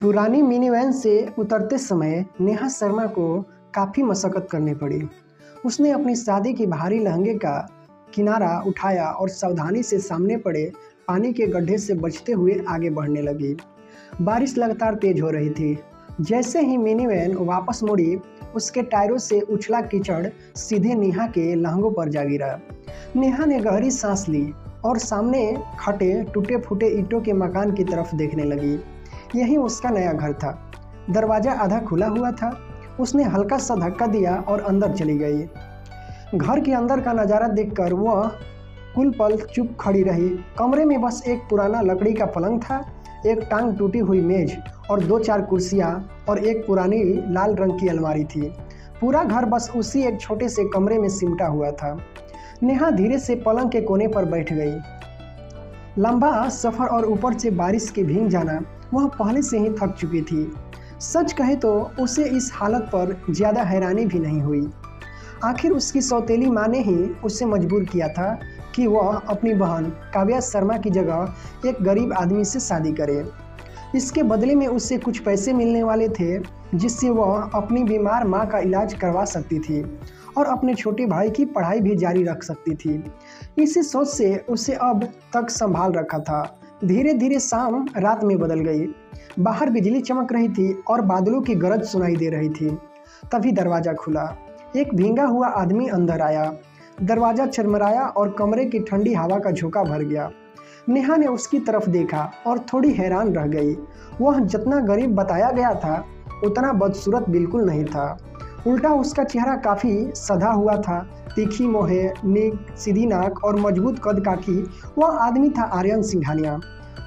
पुरानी मिनीवैन से उतरते समय नेहा शर्मा को काफ़ी मशक्क़त करनी पड़ी। उसने अपनी शादी के भारी लहंगे का किनारा उठाया और सावधानी से सामने पड़े पानी के गड्ढे से बचते हुए आगे बढ़ने लगी। बारिश लगातार तेज हो रही थी। जैसे ही मिनीवैन वापस मुड़ी, उसके टायरों से उछला कीचड़ सीधे नेहा के लहंगों पर जा गिरा। नेहा ने गहरी सांस ली और सामने खटे टूटे फूटे ईंटों के मकान की तरफ देखने लगी। यही उसका नया घर था। दरवाजा आधा खुला हुआ था। उसने हल्का सा धक्का दिया और अंदर चली गई। घर के अंदर का नज़ारा देखकर वह कुल पल चुप खड़ी रही। कमरे में बस एक पुराना लकड़ी का पलंग था, एक टांग टूटी हुई मेज और 2-4 कुर्सियां और एक पुरानी लाल रंग की अलमारी थी। पूरा घर बस उसी एक छोटे से कमरे में सिमटा हुआ था। नेहा धीरे से पलंग के कोने पर बैठ गई। लंबा सफ़र और ऊपर से बारिश के भीग जाना, वह पहले से ही थक चुकी थी। सच कहे तो उसे इस हालत पर ज़्यादा हैरानी भी नहीं हुई। आखिर उसकी सौतेली माँ ने ही उसे मजबूर किया था कि वह अपनी बहन काव्या शर्मा की जगह एक गरीब आदमी से शादी करे। इसके बदले में उससे कुछ पैसे मिलने वाले थे, जिससे वह अपनी बीमार माँ का इलाज करवा सकती थी और अपने छोटे भाई की पढ़ाई भी जारी रख सकती थी। इसी सोच से उसे अब तक संभाल रखा था। धीरे धीरे शाम रात में बदल गई। बाहर बिजली चमक रही थी और बादलों की गरज सुनाई दे रही थी। तभी दरवाज़ा खुला। एक भींगा हुआ आदमी अंदर आया। दरवाज़ा चरमराया और कमरे की ठंडी हवा का झोंका भर गया। नेहा ने उसकी तरफ देखा और थोड़ी हैरान रह गई। वह जितना गरीब बताया गया था, उतना बदसूरत बिल्कुल नहीं था। उल्टा उसका चेहरा काफ़ी सधा हुआ था। तीखी मोहे, नेक, सीधी नाक और मजबूत कद का की वह आदमी था आर्यन सिंघानिया।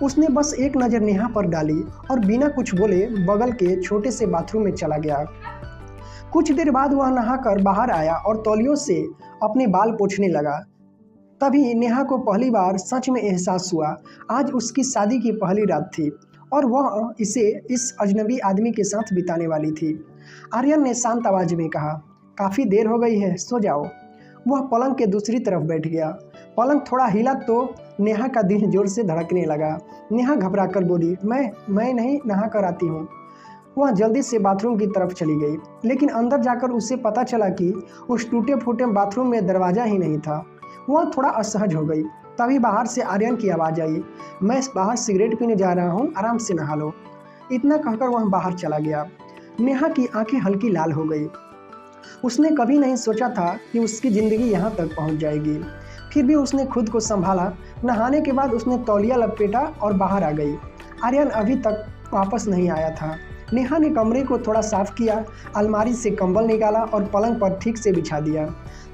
उसने बस एक नज़र नेहा पर डाली और बिना कुछ बोले बगल के छोटे से बाथरूम में चला गया। कुछ देर बाद वह नहाकर बाहर आया और तौलियों से अपने बाल पोंछने लगा। तभी नेहा को पहली बार सच में एहसास हुआ। आज उसकी शादी की पहली रात थी और वह इसे इस अजनबी आदमी के साथ बिताने वाली थी। आर्यन ने शांत आवाज में कहा, काफ़ी देर हो गई है, सो जाओ। वह पलंग के दूसरी तरफ बैठ गया। पलंग थोड़ा हिला तो नेहा का दिल जोर से धड़कने लगा। नेहा घबराकर बोली, मैं नहीं, नहा कर आती हूँ। वह जल्दी से बाथरूम की तरफ चली गई, लेकिन अंदर जाकर उसे पता चला कि उस टूटे फूटे बाथरूम में दरवाज़ा ही नहीं था। वह थोड़ा असहज हो गई। तभी बाहर से आर्यन की आवाज़ आई, मैं बाहर सिगरेट पीने जा रहा हूँ, आराम से नहा लो। इतना कहकर वह बाहर चला गया। नेहा की आंखें हल्की लाल हो गई। उसने कभी नहीं सोचा था कि उसकी ज़िंदगी यहाँ तक पहुँच जाएगी। फिर भी उसने खुद को संभाला। नहाने के बाद उसने तौलिया लपेटा और बाहर आ गई। आर्यन अभी तक वापस नहीं आया था। नेहा ने कमरे को थोड़ा साफ किया, अलमारी से कंबल निकाला और पलंग पर ठीक से बिछा दिया।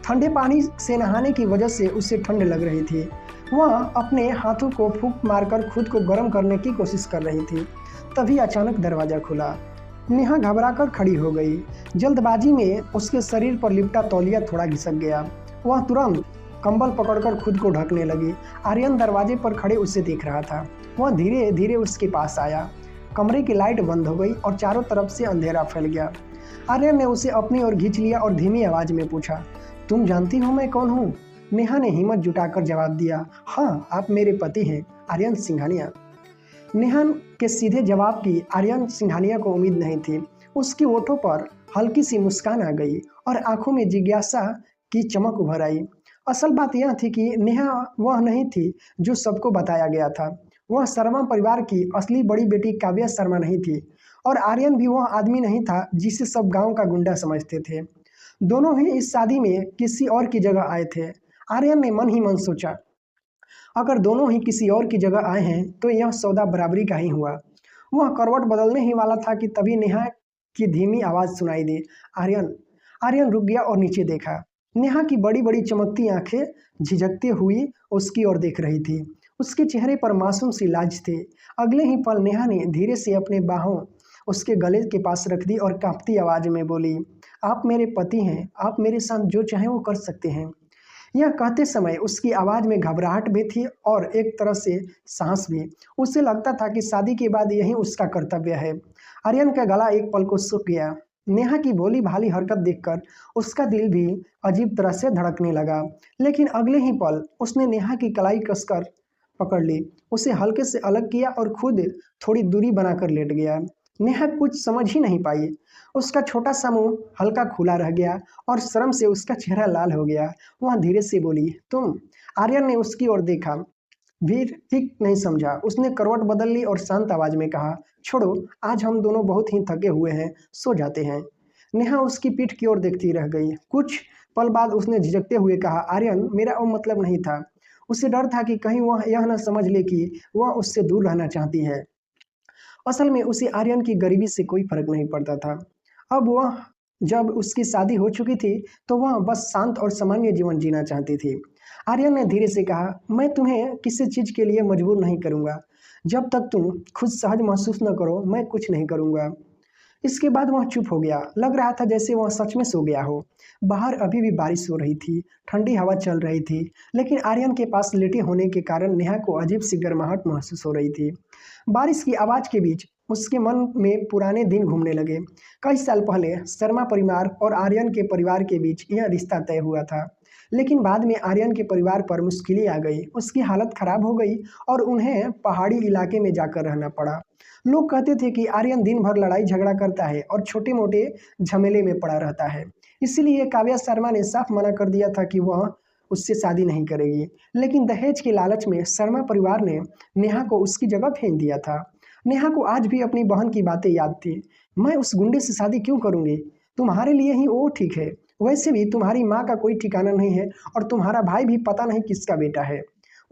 ठंडे पानी से नहाने की वजह से उसे ठंड लग रही थी। वह अपने हाथों को फूंक मारकर खुद को गर्म करने की कोशिश कर रही थी। तभी अचानक दरवाज़ा खुला। नेहा घबराकर खड़ी हो गई। जल्दबाजी में उसके शरीर पर लिपटा तौलिया थोड़ा घिसक गया। वह तुरंत कंबल पकड़कर खुद को ढकने लगी। आर्यन दरवाजे पर खड़े उसे देख रहा था। वह धीरे धीरे उसके पास आया। कमरे की लाइट बंद हो गई और चारों तरफ से अंधेरा फैल गया। आर्यन ने उसे अपनी ओर खींच लिया और धीमी आवाज में पूछा, तुम जानती हो मैं कौन हूँ? नेहा ने हिम्मत जुटाकर जवाब दिया, हाँ, आप मेरे पति हैं, आर्यन सिंघानिया। नेहा के सीधे जवाब की आर्यन सिंघानिया को उम्मीद नहीं थी। उसकी ओठों पर हल्की सी मुस्कान आ गई और आंखों में जिज्ञासा की चमक उभर आई। असल बात यह थी कि नेहा वह नहीं थी जो सबको बताया गया था। वह शर्मा परिवार की असली बड़ी बेटी काव्या शर्मा नहीं थी और आर्यन भी वह आदमी नहीं था जिसे सब गांव का गुंडा समझते थे। दोनों ही इस शादी में किसी और की जगह आए थे। आर्यन ने मन ही मन सोचा, अगर दोनों ही किसी और की जगह आए हैं तो यह सौदा बराबरी का ही हुआ। वह करवट बदलने ही वाला था कि तभी नेहा की धीमी आवाज़ सुनाई दी, आर्यन। आर्यन रुक गया और नीचे देखा। नेहा की बड़ी बड़ी चमकती आंखें झिझकती हुई उसकी ओर देख रही थी। उसके चेहरे पर मासूम सी लाज थी। अगले ही पल नेहा ने धीरे से अपने बाहों उसके गले के पास रख दी और कांपती आवाज में बोली, आप मेरे पति हैं, आप मेरे साथ जो चाहें वो कर सकते हैं। यह कहते समय उसकी आवाज़ में घबराहट भी थी और एक तरह से साहस भी। उसे लगता था कि शादी के बाद यही उसका कर्तव्य है। आर्यन का गला एक पल को सूख गया। नेहा की भोली भाली हरकत देखकर उसका दिल भी अजीब तरह से धड़कने लगा। लेकिन अगले ही पल उसने नेहा की कलाई कसकर पकड़ ली, उसे हल्के से अलग किया और खुद थोड़ी दूरी बनाकर लेट गया। नेहा कुछ समझ ही नहीं पाई। उसका छोटा सा मुंह हल्का खुला रह गया और शर्म से उसका चेहरा लाल हो गया। वह धीरे से बोली, तुम? आर्यन ने उसकी ओर देखा, भी ठीक नहीं समझा। उसने करवट बदल ली और शांत आवाज में कहा, छोड़ो, आज हम दोनों बहुत ही थके हुए हैं, सो जाते हैं। नेहा उसकी पीठ की ओर देखती रह गई। कुछ पल बाद उसने झिझकते हुए कहा, आर्यन, मेरा वो मतलब नहीं था। उसे डर था कि कहीं वह यह न समझ ले कि वह उससे दूर रहना चाहती है। असल में उसे आर्यन की गरीबी से कोई फर्क नहीं पड़ता था। अब वह जब उसकी शादी हो चुकी थी तो वह बस शांत और सामान्य जीवन जीना चाहती थी। आर्यन ने धीरे से कहा, मैं तुम्हें किसी चीज के लिए मजबूर नहीं करूंगा। जब तक तुम खुद सहज महसूस न करो मैं कुछ नहीं करूंगा। इसके बाद वह चुप हो गया। लग रहा था जैसे वह सच में सो गया हो। बाहर अभी भी बारिश हो रही थी, ठंडी हवा चल रही थी, लेकिन आर्यन के पास लेटे होने के कारण नेहा को अजीब सी गर्माहट महसूस हो रही थी। बारिश की आवाज के बीच उसके मन में पुराने दिन घूमने लगे। कई साल पहले शर्मा परिवार और आर्यन के परिवार के बीच यह रिश्ता तय हुआ था, लेकिन बाद में आर्यन के परिवार पर मुश्किलें आ गई। उसकी हालत खराब हो गई और उन्हें पहाड़ी इलाके में जाकर रहना पड़ा। लोग कहते थे कि आर्यन दिन भर लड़ाई झगड़ा करता है और छोटे मोटे झमेले में पड़ा रहता है। इसीलिए काव्या शर्मा ने साफ मना कर दिया था कि वह उससे शादी नहीं करेगी। लेकिन दहेज के लालच में शर्मा परिवार ने नेहा को उसकी जगह फेंक दिया था। नेहा को आज भी अपनी बहन की बातें याद थी। मैं उस गुंडे से शादी क्यों करूंगी? तुम्हारे लिए ही वो ठीक है। वैसे भी तुम्हारी माँ का कोई ठिकाना नहीं है और तुम्हारा भाई भी पता नहीं किसका बेटा है।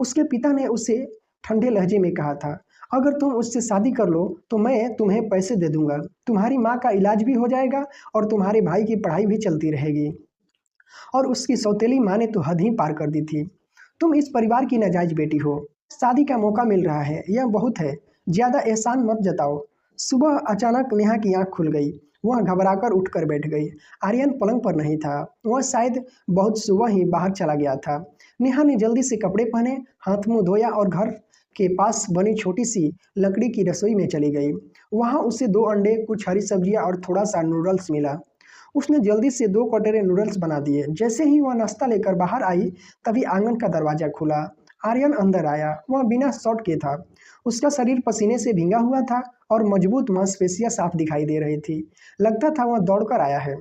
उसके पिता ने उसे ठंडे लहजे में कहा था, अगर तुम उससे शादी कर लो तो मैं तुम्हें पैसे दे दूंगा। तुम्हारी माँ का इलाज भी हो जाएगा और तुम्हारे भाई की पढ़ाई भी चलती रहेगी। और उसकी सौतेली माँ ने तो हद ही पार कर दी थी। तुम इस परिवार की नाजायज बेटी हो। शादी का मौका मिल रहा है, यह बहुत है। ज्यादा एहसान मत जताओ। सुबह अचानक नेहा की आंख खुल गई। वह घबराकर उठकर बैठ गई। आर्यन पलंग पर नहीं था। वह शायद बहुत सुबह ही बाहर चला गया था। नेहा ने जल्दी से कपड़े पहने, हाथ मुंह धोया और घर के पास बनी छोटी सी लकड़ी की रसोई में चली गई। वहां उसे 2 अंडे, कुछ हरी सब्जियां और थोड़ा सा नूडल्स मिला। उसने जल्दी से 2 कटोरे नूडल्स बना दिए। जैसे ही वह नाश्ता लेकर बाहर आई, तभी आंगन का दरवाजा खुला। आर्यन अंदर आया। वह बिना शॉर्ट के था। उसका शरीर पसीने से भींगा हुआ था और मजबूत मांसपेशियां साफ दिखाई दे रही थी। लगता था वह दौड़कर आया है।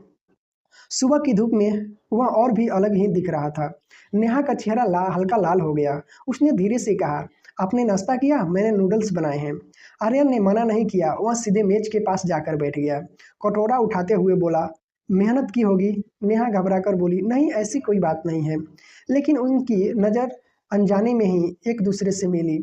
सुबह की धूप में वह और भी अलग ही दिख रहा था। नेहा का चेहरा हल्का लाल हो गया। उसने धीरे से कहा, आपने नाश्ता किया? मैंने नूडल्स बनाए हैं। आर्यन ने मना नहीं किया। वह सीधे मेज के पास जाकर बैठ गया। कटोरा उठाते हुए बोला, मेहनत की होगी। नेहा घबराकर बोली, नहीं, ऐसी कोई बात नहीं है। लेकिन उनकी नज़र अनजाने में ही एक दूसरे से मिली।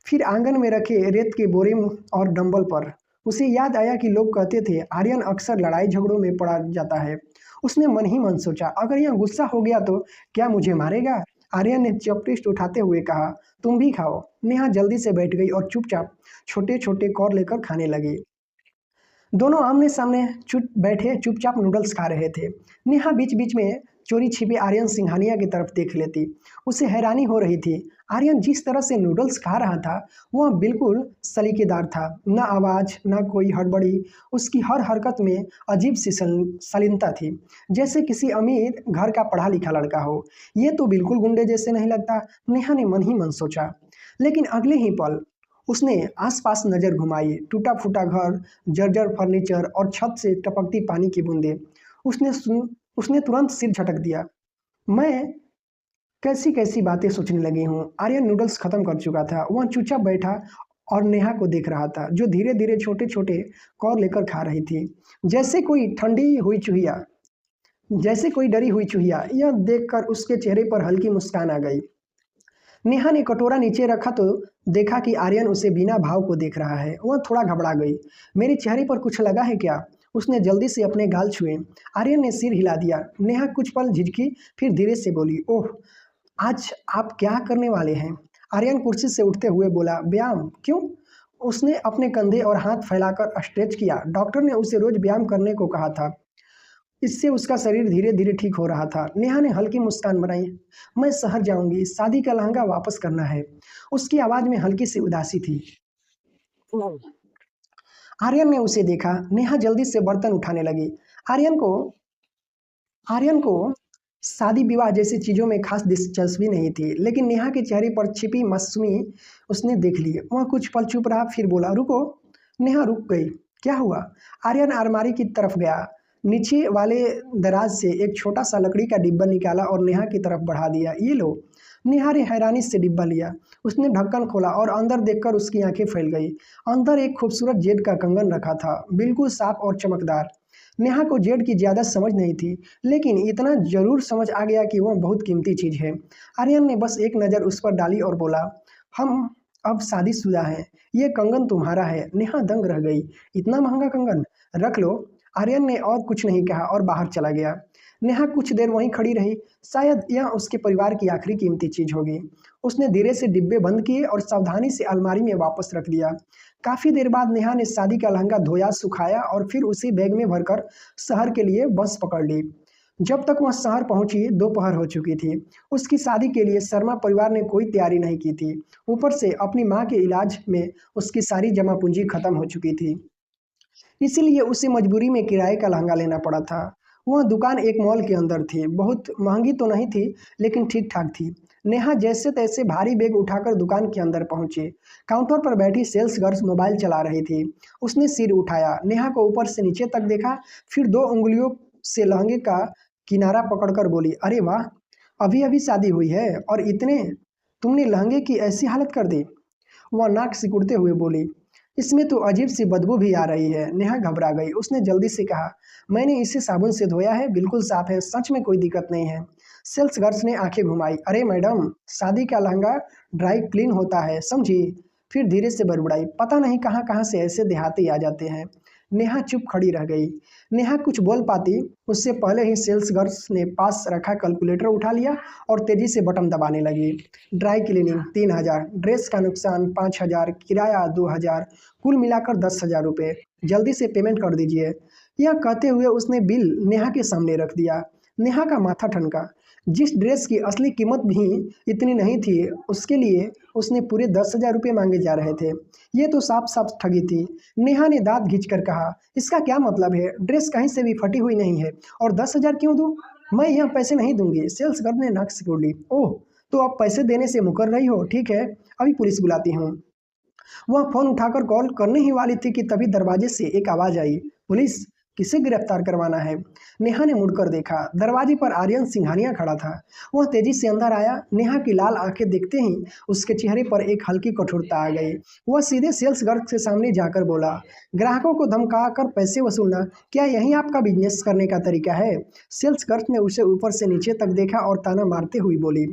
फिर आंगन में रखे रेत के बोरे और डंबल पर। उसे याद आया कि लोग कहते थे आर्यन अक्सर लड़ाई झगड़ों में पड़ा जाता है। उसने मन ही मन सोचा, अगर यह गुस्सा हो गया तो क्या मुझे मारेगा? आर्यन ने चॉपस्टिक उठाते हुए कहा, तुम भी खाओ। नेहा जल्दी से बैठ गई और चुपचाप छोटे छोटे कौर लेकर खाने लगी। दोनों आमने सामने चुपचाप नूडल्स खा रहे थे। नेहा बीच बीच में चोरी छिपे आर्यन सिंघानिया की तरफ देख लेती। उसे हैरानी हो रही थी। आर्यन जिस तरह से नूडल्स खा रहा था वह बिल्कुल सलीकेदार था। न आवाज, न कोई हड़बड़ी। उसकी हर हरकत में अजीब सी शालीनता थी, जैसे किसी अमीर घर का पढ़ा लिखा लड़का हो। ये तो बिल्कुल गुंडे जैसे नहीं लगता, नेहा ने मन ही मन सोचा। लेकिन अगले ही पल उसने आसपास नजर घुमाई। टूटा फूटा घर, जर्जर फर्नीचर और छत से टपकती पानी की बूंदें। उसने तुरंत सिर झटक दिया। मैं कैसी कैसी बातें सोचने लगी हूँ। आर्यन नूडल्स खत्म कर चुका था। वह चुपचाप बैठा और नेहा को देख रहा था, जो धीरे धीरे छोटे छोटे कौर लेकर खा रही थी, जैसे कोई ठंडी हुई चूहिया जैसे कोई डरी हुई चूहिया। यह देखकर उसके चेहरे पर हल्की मुस्कान आ गई। नेहा ने कटोरा नीचे रखा तो देखा कि आर्यन उसे बिना भाव को देख रहा है। वह थोड़ा घबरा गई। मेरे चेहरे पर कुछ लगा है क्या? उसने जल्दी से अपने गाल छुए। आर्यन ने सिर हिला दिया। नेहा कुछ पल झिझकी, फिर धीरे से बोली, ओह, आज आप क्या करने वाले हैं? आर्यन कुर्सी से उठते हुए बोला, व्यायाम। क्यों? उसने अपने कंधे और हाथ फैलाकर स्ट्रेच किया। डॉक्टर ने उसे रोज व्यायाम करने को कहा था। इससे उसका शरीर धीरे धीरे ठीक हो रहा था। नेहा ने हल्की मुस्कान बनाई। मैं शहर जाऊंगी, शादी का लहंगा वापस करना है। उसकी आवाज में हल्की सी उदासी थी। आर्यन ने उसे देखा। नेहा जल्दी से बर्तन उठाने लगी। आर्यन को आर्यन को शादी विवाह जैसी चीजों में खास दिलचस्पी नहीं थी, लेकिन नेहा के चेहरे पर छिपी मासूमी उसने देख ली। वह कुछ पल चुप रहा, फिर बोला, रुको। नेहा रुक गई। क्या हुआ? आर्यन अलमारी की तरफ गया, नीचे वाले दराज से एक छोटा सा लकड़ी का डिब्बा निकाला और नेहा की तरफ बढ़ा दिया। ये लो। नेहा ने हैरानी से डिब्बा लिया। उसने ढक्कन खोला और अंदर देखकर उसकी आंखें फैल गई। अंदर एक खूबसूरत जेड का कंगन रखा था, बिल्कुल साफ और चमकदार। नेहा को जेड की ज्यादा समझ नहीं थी, लेकिन इतना जरूर समझ आ गया कि वह बहुत कीमती चीज है। आर्यन ने बस एक नज़र उस पर डाली और बोला, हम अब शादीशुदा हैं, ये कंगन तुम्हारा है। नेहा दंग रह गई। इतना महंगा कंगन? रख लो। आर्यन ने और कुछ नहीं कहा और बाहर चला गया। नेहा कुछ देर वहीं खड़ी रही। शायद यह उसके परिवार की आखिरी कीमती चीज होगी। उसने धीरे से डिब्बे बंद किए और सावधानी से अलमारी में वापस रख दिया। काफी देर बाद नेहा ने शादी का लहंगा धोया, सुखाया और फिर उसे बैग में भरकर शहर के लिए बस पकड़ ली। जब तक वह शहर पहुंची, दोपहर हो चुकी थी। उसकी शादी के लिए शर्मा परिवार ने कोई तैयारी नहीं की थी। ऊपर से अपनी माँ के इलाज में उसकी सारी जमा पूंजी खत्म हो चुकी थी। इसीलिए उसे मजबूरी में किराए का लहंगा लेना पड़ा था। वह दुकान एक मॉल के अंदर थी। बहुत महंगी तो नहीं थी, लेकिन ठीक ठाक थी। नेहा जैसे तैसे भारी बैग उठाकर दुकान के अंदर पहुंची। काउंटर पर बैठी सेल्स गर्ल्स मोबाइल चला रही थी। उसने सिर उठाया, नेहा को ऊपर से नीचे तक देखा, फिर दो उंगलियों से लहंगे का किनारा पकड़कर बोली, अरे वाह, अभी अभी शादी हुई है और इतने तुमने लहंगे की ऐसी हालत कर दी। वह नाक सिकुड़ते हुए बोली, इसमें तो अजीब सी बदबू भी आ रही है। नेहा घबरा गई। उसने जल्दी से कहा, मैंने इसे साबुन से धोया है, बिल्कुल साफ है, सच में कोई दिक्कत नहीं है। सेल्स गर्ल्स ने आंखें घुमाई। अरे मैडम, शादी का लहंगा ड्राई क्लीन होता है, समझी। फिर धीरे से बड़बड़ाई, पता नहीं कहाँ कहाँ से ऐसे देहाती आ जाते हैं। नेहा चुप खड़ी रह गई। नेहा कुछ बोल पाती उससे पहले ही सेल्स गर्ल्स ने पास रखा कैलकुलेटर उठा लिया और तेजी से बटन दबाने लगी। ड्राई क्लीनिंग 3,000, ड्रेस का नुकसान 5,000, किराया 2,000, कुल मिलाकर 10,000 रुपये। जल्दी से पेमेंट कर दीजिए। यह कहते हुए उसने बिल नेहा के सामने रख दिया। नेहा का माथा ठनका। जिस ड्रेस की असली कीमत भी इतनी नहीं थी, उसके लिए उसने पूरे 10,000 रुपये मांगे जा रहे थे। ये तो साफ साफ ठगी थी। नेहा ने दांत खींचकर कहा, इसका क्या मतलब है? ड्रेस कहीं से भी फटी हुई नहीं है और 10,000 क्यों दूं? मैं यह पैसे नहीं दूंगी। सेल्स गर्ल ने नाक सिकोड़ ली। ओह, तो अब पैसे देने से मुकर रही हो? ठीक है, अभी पुलिस बुलाती हूँ। वह फोन उठाकर कॉल करने ही वाली थी कि तभी दरवाजे से एक आवाज आई, पुलिस, किसे गिरफ्तार करवाना है? नेहा ने मुड़कर देखा। दरवाजे पर आर्यन सिंघानिया खड़ा था। वह तेजी से अंदर आया। नेहा की लाल आंखें देखते ही उसके चेहरे पर एक हल्की कठोरता आ गई। वह सीधे सेल्स गर्ल के सामने जाकर बोला, ग्राहकों को धमका कर पैसे वसूलना, क्या यही आपका बिजनेस करने का तरीका है? सेल्स गर्ल ने उसे ऊपर से नीचे तक देखा और ताना मारते हुए बोली,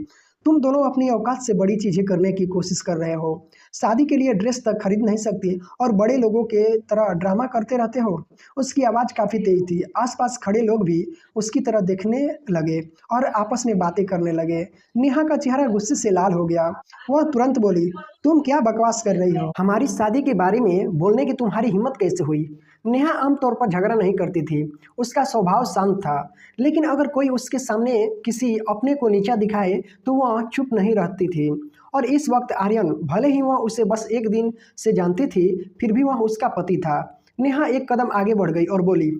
तुम दोनों अपनी औकात से बड़ी चीजें करने की कोशिश कर रहे हो। शादी के लिए ड्रेस तक खरीद नहीं सकती और बड़े लोगों के तरह ड्रामा करते रहते हो। उसकी आवाज़ काफ़ी तेज थी। आसपास खड़े लोग भी उसकी तरह देखने लगे और आपस में बातें करने लगे। नेहा का चेहरा गुस्से से लाल हो गया। वह तुरंत बोली, तुम क्या बकवास कर रही हो? हमारी शादी के बारे में बोलने की तुम्हारी हिम्मत कैसे हुई? नेहा आमतौर पर झगड़ा नहीं करती थी। उसका स्वभाव शांत था, लेकिन अगर कोई उसके सामने किसी अपने को नीचा दिखाए तो वह चुप नहीं रहती थी। और इस वक्त आर्यन, भले ही वह उसे बस एक दिन से जानती थी, फिर भी वह उसका पति था। नेहा एक कदम आगे बढ़ गई और बोली,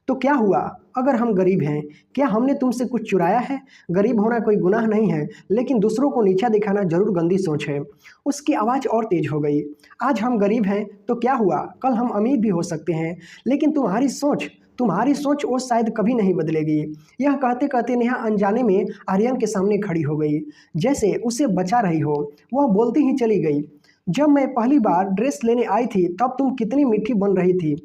तो क्या हुआ अगर हम गरीब हैं? क्या हमने तुमसे कुछ चुराया है? गरीब होना कोई गुनाह नहीं है, लेकिन दूसरों को नीचा दिखाना जरूर गंदी सोच है। उसकी आवाज़ और तेज हो गई। आज हम गरीब हैं तो क्या हुआ, कल हम अमीर भी हो सकते हैं, लेकिन तुम्हारी सोच वो शायद कभी नहीं बदलेगी। यह कहते कहते नेहा अनजाने में आर्यन के सामने खड़ी हो गई, जैसे उसे बचा रही हो। वह बोलती ही चली गई, जब मैं पहली बार ड्रेस लेने आई थी तब तुम कितनी मीठी बन रही थी,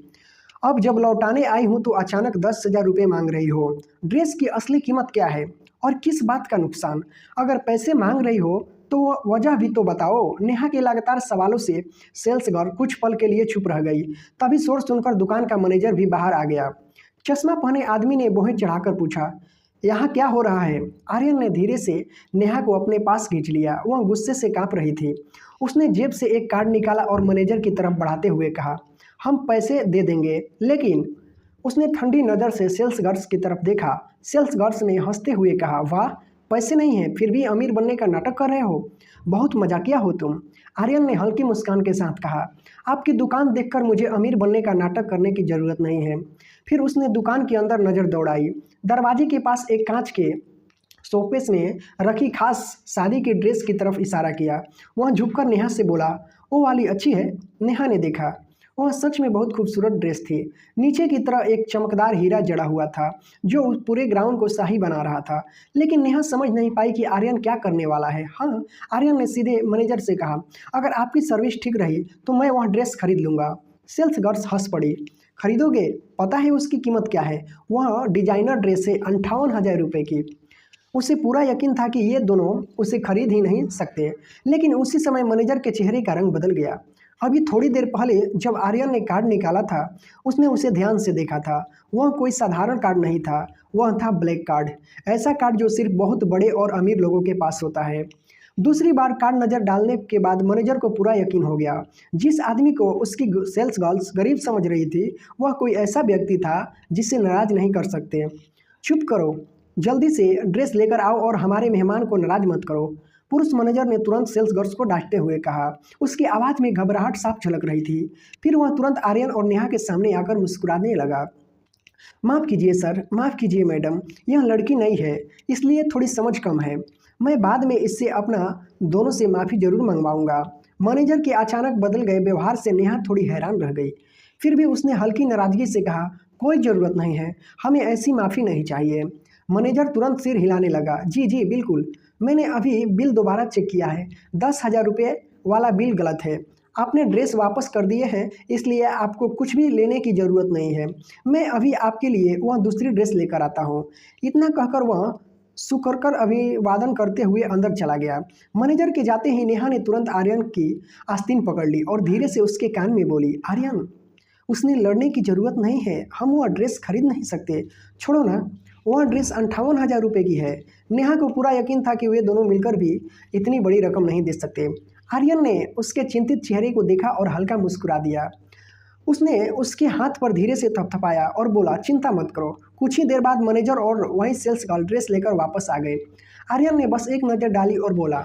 अब जब लौटाने आई हूँ तो अचानक 10,000 रुपये मांग रही हो। ड्रेस की असली कीमत क्या है और किस बात का नुकसान? अगर पैसे मांग रही हो तो वजह भी तो बताओ। नेहा के लगातार सवालों से सेल्स गर्ल कुछ पल के लिए चुप रह गई। तभी शोर सुनकर दुकान का मैनेजर भी बाहर आ गया। चश्मा पहने आदमी ने बोहें चढ़ाकर पूछा, यहाँ क्या हो रहा है? आर्यन ने धीरे से नेहा को अपने पास खींच लिया। वह गुस्से से कांप रही थी। उसने जेब से एक कार्ड निकाला और मैनेजर की तरफ बढ़ाते हुए कहा, हम पैसे दे देंगे, लेकिन उसने ठंडी नज़र से सेल्स गर्ल्स की तरफ देखा। सेल्स गर्ल्स ने हंसते हुए कहा, वाह, पैसे नहीं हैं फिर भी अमीर बनने का नाटक कर रहे हो, बहुत मजाकिया हो तुम। आर्यन ने हल्की मुस्कान के साथ कहा, आपकी दुकान देखकर मुझे अमीर बनने का नाटक करने की ज़रूरत नहीं है। फिर उसने दुकान के अंदर नज़र दौड़ाई। दरवाजे के पास एक कांच के शोकेस में रखी खास शादी की ड्रेस की तरफ इशारा किया। वह झुककर नेहा से बोला, वो वाली अच्छी है? नेहा ने देखा वह सच में बहुत खूबसूरत ड्रेस थी। नीचे की तरफ एक चमकदार हीरा जड़ा हुआ था जो उस पूरे ग्राउंड को शाही बना रहा था। लेकिन नेहा समझ नहीं पाई कि आर्यन क्या करने वाला है। हाँ, आर्यन ने सीधे मैनेजर से कहा, अगर आपकी सर्विस ठीक रही तो मैं वह ड्रेस खरीद लूँगा। सेल्स गर्ल्स हंस पड़ी। खरीदोगे? पता है उसकी कीमत क्या है? वह डिजाइनर ड्रेस है 58,000 रुपये की। उसे पूरा यकीन था कि ये दोनों उसे खरीद ही नहीं सकते। लेकिन उसी समय मैनेजर के चेहरे का रंग बदल गया। अभी थोड़ी देर पहले जब आर्यन ने कार्ड निकाला था उसने उसे ध्यान से देखा था। वह कोई साधारण कार्ड नहीं था, वह था ब्लैक कार्ड। ऐसा कार्ड जो सिर्फ बहुत बड़े और अमीर लोगों के पास होता है। दूसरी बार कार्ड नज़र डालने के बाद मैनेजर को पूरा यकीन हो गया। जिस आदमी को उसकी सेल्स गर्ल्स गरीब समझ रही थी वह कोई ऐसा व्यक्ति था जिसे नाराज नहीं कर सकते। चुप करो, जल्दी से ड्रेस लेकर आओ और हमारे मेहमान को नाराज मत करो, पुरुष मैनेजर ने तुरंत सेल्स गर्ल्स को डांटते हुए कहा। उसकी आवाज़ में घबराहट साफ झलक रही थी। फिर वह तुरंत आर्यन और नेहा के सामने आकर मुस्कुराने लगा। माफ़ कीजिए सर, माफ़ कीजिए मैडम, यह लड़की नई है इसलिए थोड़ी समझ कम है। मैं बाद में इससे अपना दोनों से माफ़ी ज़रूर मंगवाऊंगा। मैनेजर के अचानक बदल गए व्यवहार से नेहा थोड़ी हैरान रह गई। फिर भी उसने हल्की नाराज़गी से कहा, कोई ज़रूरत नहीं है, हमें ऐसी माफ़ी नहीं चाहिए। मैनेजर तुरंत सिर हिलाने लगा। जी जी बिल्कुल, मैंने अभी बिल दोबारा चेक किया है, 10,000 रुपये वाला बिल गलत है। आपने ड्रेस वापस कर दिए हैं इसलिए आपको कुछ भी लेने की ज़रूरत नहीं है। मैं अभी आपके लिए वह दूसरी ड्रेस लेकर आता हूँ। इतना कहकर वह सुकरकर अभिवादन करते हुए अंदर चला गया। मैनेजर के जाते ही नेहा ने तुरंत आर्यन की आस्तीन पकड़ ली और धीरे से उसके कान में बोली, आर्यन, उसने लड़ने की ज़रूरत नहीं है, हम वह ड्रेस खरीद नहीं सकते, छोड़ो ना। वह ड्रेस 58,000 रुपये की है। नेहा को पूरा यकीन था कि वे दोनों मिलकर भी इतनी बड़ी रकम नहीं दे सकते। आर्यन ने उसके चिंतित चेहरे को देखा और हल्का मुस्कुरा दिया। उसने उसके हाथ पर धीरे से थपथपाया और बोला, चिंता मत करो। कुछ ही देर बाद मैनेजर और वही सेल्स गर्ल ड्रेस लेकर वापस आ गए। आर्यन ने बस एक नज़र डाली और बोला,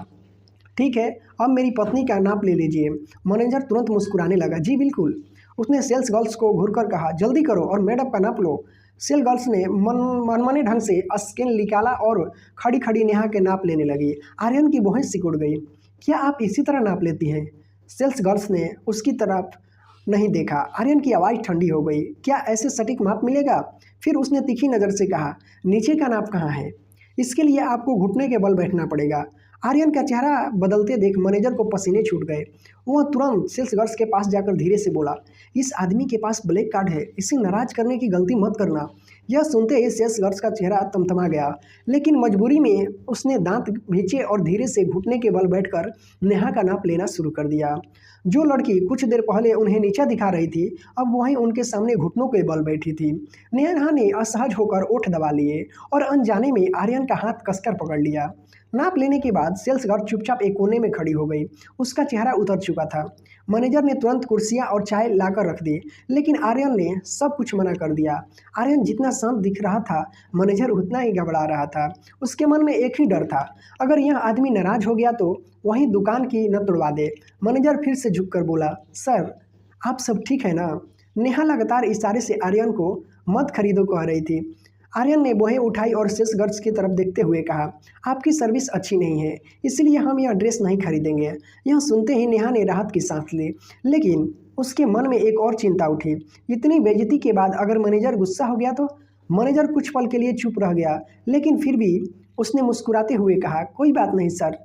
ठीक है, अब मेरी पत्नी का नाप ले लीजिए। मैनेजर तुरंत मुस्कुराने लगा। जी बिल्कुल। उसने सेल्स गर्ल्स को घूरकर कहा, जल्दी करो और मैडम का नाप लो। सेल गर्ल्स ने मनमाने ढंग से स्केल निकाला और खड़ी खड़ी नेहा के नाप लेने लगी। आर्यन की भौहें सिकुड़ गई। क्या आप इसी तरह नाप लेती हैं? सेल्स गर्ल्स ने उसकी तरफ नहीं देखा। आर्यन की आवाज़ ठंडी हो गई। क्या ऐसे सटीक माप मिलेगा? फिर उसने तीखी नज़र से कहा, नीचे का नाप कहाँ है? इसके लिए आपको घुटने के बल बैठना पड़ेगा। आर्यन का चेहरा बदलते देख मैनेजर को पसीने छूट गए। वह तुरंत सेल्स गर्ल्स के पास जाकर धीरे से बोला, इस आदमी के पास ब्लैक कार्ड है, इसे नाराज करने की गलती मत करना। यह सुनते ही सेल्स गर्ल्स का चेहरा तमतमा गया, लेकिन मजबूरी में उसने दांत भींचे और धीरे से घुटने के बल बैठकर नेहा का नाप लेना शुरू कर दिया। जो लड़की कुछ देर पहले उन्हें नीचा दिखा रही थी अब वहीं उनके सामने घुटनों के बल बैठी थी। नेहा ने असहज होकर ओठ दबा लिए और अनजाने में आर्यन का हाथ कसकर पकड़ लिया। नाप लेने के बाद सेल्स गर्ल चुपचाप एक कोने में खड़ी हो गई। उसका चेहरा उतर चुका था। मैनेजर ने तुरंत कुर्सियां और चाय लाकर रख दी, लेकिन आर्यन ने सब कुछ मना कर दिया। आर्यन जितना शांत दिख रहा था मैनेजर उतना ही घबरा रहा था। उसके मन में एक ही डर था, अगर यह आदमी नाराज हो गया तो वहीं दुकान की न तोड़वा दे। मैनेजर फिर से झुककर बोला, सर आप सब ठीक है ना? नेहा लगातार इशारे से आर्यन को मत खरीदो कह रही थी। आर्यन ने बोहें उठाई और सेल्स गर्ल्स की तरफ देखते हुए कहा, आपकी सर्विस अच्छी नहीं है इसलिए हम यह ड्रेस नहीं खरीदेंगे। यह सुनते ही नेहा ने राहत की सांस ली, लेकिन उसके मन में एक और चिंता उठी। इतनी बेइज्जती के बाद अगर मैनेजर गुस्सा हो गया तो? मैनेजर कुछ पल के लिए चुप रह गया, लेकिन फिर भी उसने मुस्कुराते हुए कहा, कोई बात नहीं सर,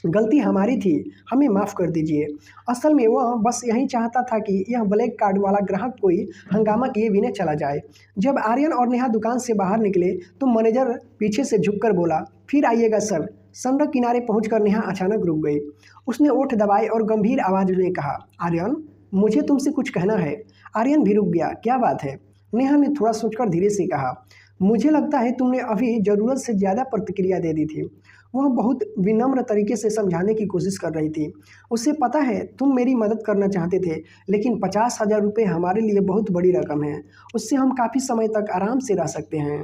गलती हमारी थी, हमें माफ़ कर दीजिए। असल में वह बस यही चाहता था कि यह ब्लैक कार्ड वाला ग्राहक कोई हंगामा किए बिना चला जाए। जब आर्यन और नेहा दुकान से बाहर निकले तो मैनेजर पीछे से झुककर बोला, फिर आइएगा सर। सड़क किनारे पहुंचकर नेहा अचानक रुक गई। उसने ओठ दबाए और गंभीर आवाज़ में कहा, आर्यन मुझे तुमसे कुछ कहना है। आर्यन भी रुक गया। क्या बात है? नेहा ने थोड़ा सोचकर धीरे से कहा, मुझे लगता है तुमने अभी ज़रूरत से ज़्यादा प्रतिक्रिया दे दी थी। वह बहुत विनम्र तरीके से समझाने की कोशिश कर रही थी। उसे पता है तुम मेरी मदद करना चाहते थे, लेकिन 50,000 रुपये हमारे लिए बहुत बड़ी रकम है। उससे हम काफ़ी समय तक आराम से रह सकते हैं।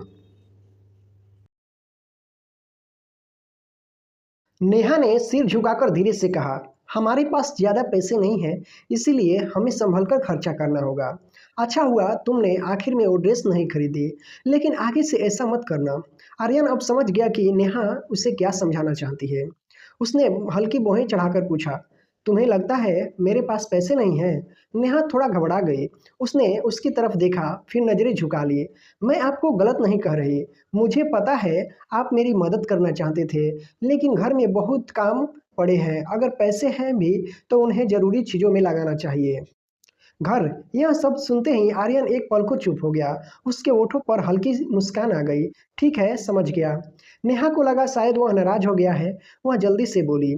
नेहा ने सिर झुकाकर धीरे से कहा, हमारे पास ज़्यादा पैसे नहीं हैं, इसीलिए हमें संभलकर खर्चा करना होगा। अच्छा हुआ तुमने आखिर में वो ड्रेस नहीं खरीदी, लेकिन आगे से ऐसा मत करना। आर्यन अब समझ गया कि नेहा उसे क्या समझाना चाहती है। उसने हल्की भौहें चढ़ाकर पूछा, तुम्हें लगता है मेरे पास पैसे नहीं हैं? नेहा थोड़ा घबरा गई। उसने उसकी तरफ देखा, फिर नज़रें झुका ली। मैं आपको गलत नहीं कह रही। मुझे पता है आप मेरी मदद करना चाहते थे, लेकिन घर में बहुत काम पड़े हैं। अगर पैसे हैं भी तो उन्हें ज़रूरी चीज़ों में लगाना चाहिए। घर, यह सब सुनते ही आर्यन एक पल को चुप हो गया। उसके होठों पर हल्की सी मुस्कान आ गई। ठीक है, समझ गया। नेहा को लगा शायद वह नाराज हो गया है। वह जल्दी से बोली,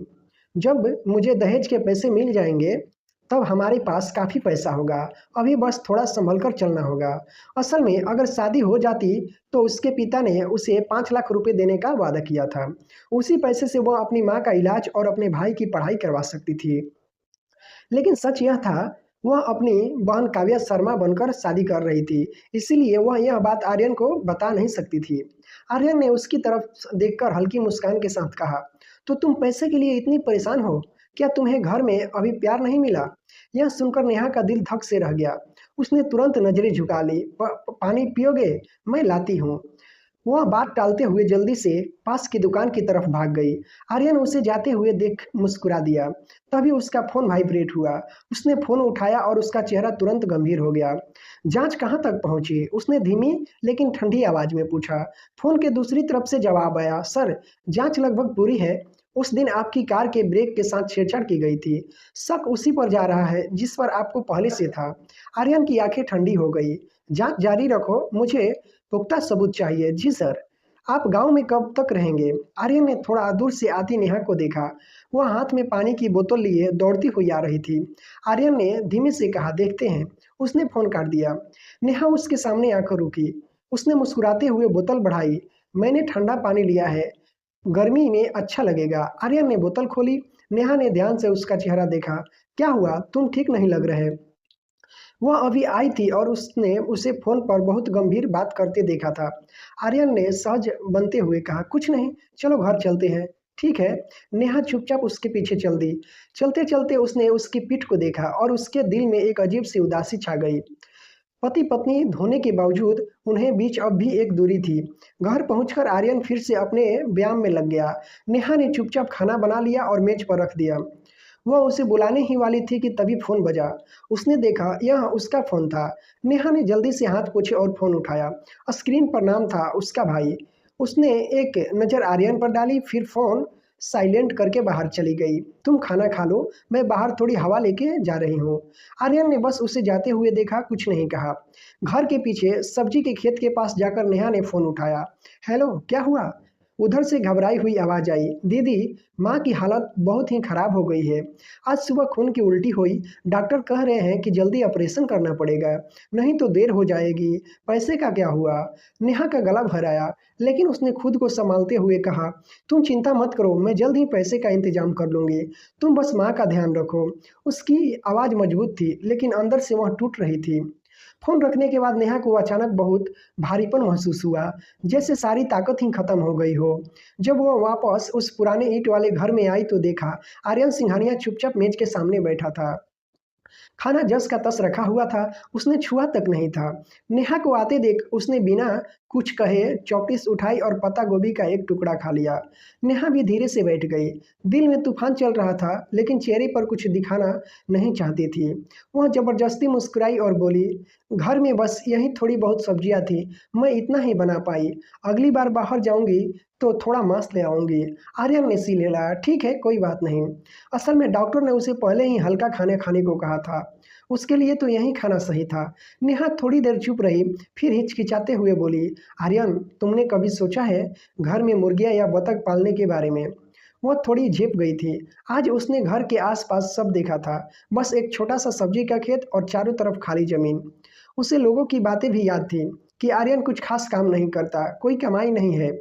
जब मुझे दहेज के पैसे मिल जाएंगे तब हमारे पास काफ़ी पैसा होगा। अभी बस थोड़ा संभल कर चलना होगा। असल में अगर शादी हो जाती तो उसके पिता ने उसे 5 लाख रुपए देने का वादा किया था। उसी पैसे से वह अपनी माँ का इलाज और अपने भाई की पढ़ाई करवा सकती थी। लेकिन सच यह था, वह अपनी बहन काव्या शर्मा बनकर शादी कर रही थी, इसीलिए वह यह बात आर्यन को बता नहीं सकती थी। आर्यन ने उसकी तरफ देखकर हल्की मुस्कान के साथ कहा, तो तुम पैसे के लिए इतनी परेशान हो? क्या तुम्हें घर में अभी प्यार नहीं मिला? यह सुनकर नेहा का दिल धक से रह गया। उसने तुरंत नजरें झुका ली। पानी पियोगे? मैं लाती हूँ। वह बात टालते हुए जल्दी से पास की दुकान की तरफ भाग गई। आर्यन उसे जाते हुए देख मुस्कुरा दिया। तभी उसका फोन वाइब्रेट हुआ। उसने फोन उठाया और उसका चेहरा तुरंत गंभीर हो गया। जांच कहाँ तक पहुंची? उसने धीमी लेकिन ठंडी आवाज में पूछा। फोन के दूसरी तरफ से जवाब आया, सर, जांच लगभग पूरी है। उस दिन आपकी कार के ब्रेक के साथ छेड़छाड़ की गई थी। शक उसी पर जा रहा है जिस पर आपको पहले से था। आर्यन की आंखें ठंडी हो गई। जांच जारी रखो, मुझे पुख्ता सबूत चाहिए। जी सर। आप गांव में कब तक रहेंगे? आर्यन ने थोड़ा दूर से आती नेहा को देखा। वह हाथ में पानी की बोतल लिए दौड़ती हुई आ रही थी। आर्यन ने धीमे से कहा, देखते हैं। उसने फोन काट दिया। नेहा उसके सामने आकर रुकी। उसने मुस्कुराते हुए बोतल बढ़ाई। मैंने ठंडा पानी लिया है, गर्मी में अच्छा लगेगा। आर्यन ने बोतल खोली। नेहा ने ध्यान से उसका चेहरा देखा। क्या हुआ? तुम ठीक नहीं लग रहे। वह अभी आई थी और उसने उसे फोन पर बहुत गंभीर बात करते देखा था। आर्यन ने सहज बनते हुए कहा, कुछ नहीं, चलो घर चलते हैं। ठीक है। नेहा चुपचाप उसके पीछे चल दी। चलते चलते उसने उसकी पीठ को देखा और उसके दिल में एक अजीब सी उदासी छा गई। पति पत्नी होने के बावजूद उन्हें बीच अब भी एक दूरी थी। घर पहुंचकर आर्यन फिर से अपने व्यायाम में लग गया। नेहा ने चुपचाप खाना बना लिया और मेज पर रख दिया। वह उसे बुलाने ही वाली थी कि तभी फोन बजा। उसने देखा यह उसका फोन था। नेहा ने जल्दी से हाथ पोंछे और फोन उठाया। स्क्रीन पर नाम था उसका भाई। उसने एक नज़र आर्यन पर डाली, फिर फोन साइलेंट करके बाहर चली गई। तुम खाना खा लो, मैं बाहर थोड़ी हवा लेके जा रही हूँ। आर्यन ने बस उसे जाते हुए देखा, कुछ नहीं कहा। घर के पीछे सब्जी के खेत के पास जाकर नेहा ने फोन उठाया। हेलो, क्या हुआ? उधर से घबराई हुई आवाज आई, दीदी, माँ की हालत बहुत ही खराब हो गई है। आज सुबह खून की उल्टी हुई। डॉक्टर कह रहे हैं कि जल्दी ऑपरेशन करना पड़ेगा, नहीं तो देर हो जाएगी। पैसे का क्या हुआ? नेहा का गला भर आया, लेकिन उसने खुद को संभालते हुए कहा, तुम चिंता मत करो, मैं जल्द ही पैसे का इंतजाम कर लूंगी। तुम बस माँ का ध्यान रखो। उसकी आवाज़ मजबूत थी, लेकिन अंदर से वह टूट रही थी। फोन रखने के बाद नेहा को अचानक बहुत भारीपन महसूस हुआ, जैसे सारी ताकत ही खत्म हो गई हो। जब वह वापस उस पुराने ईंट वाले घर में आई तो देखा आर्यन सिंघानिया चुपचाप मेज के सामने बैठा था। खाना जस का तस रखा हुआ था, उसने छुआ तक नहीं था। नेहा को आते देख उसने बिना कुछ कहे चौपिस उठाई और पत्ता गोभी का एक टुकड़ा खा लिया। नेहा भी धीरे से बैठ गई। दिल में तूफान चल रहा था, लेकिन चेहरे पर कुछ दिखाना नहीं चाहती थी। वह जबरदस्ती मुस्कुराई और बोली, घर में बस यही थोड़ी बहुत सब्जियां थी, मैं इतना ही बना पाई। अगली बार बाहर जाऊंगी तो थोड़ा मांस ले आऊंगी। आर्यन ने सी ले लाया। ठीक है, कोई बात नहीं। असल में डॉक्टर ने उसे पहले ही हल्का खाने खाने को कहा था। उसके लिए तो यही खाना सही था। नेहा थोड़ी देर चुप रही, फिर हिचकिचाते हुए बोली, आर्यन, तुमने कभी सोचा है घर में मुर्गियां या बतख पालने के बारे में? वह थोड़ी झेप गई थी। आज उसने घर के आसपास सब देखा था, बस एक छोटा सा सब्जी का खेत और चारों तरफ खाली जमीन। उसे लोगों की बातें भी याद थी कि आर्यन कुछ खास काम नहीं करता, कोई कमाई नहीं है।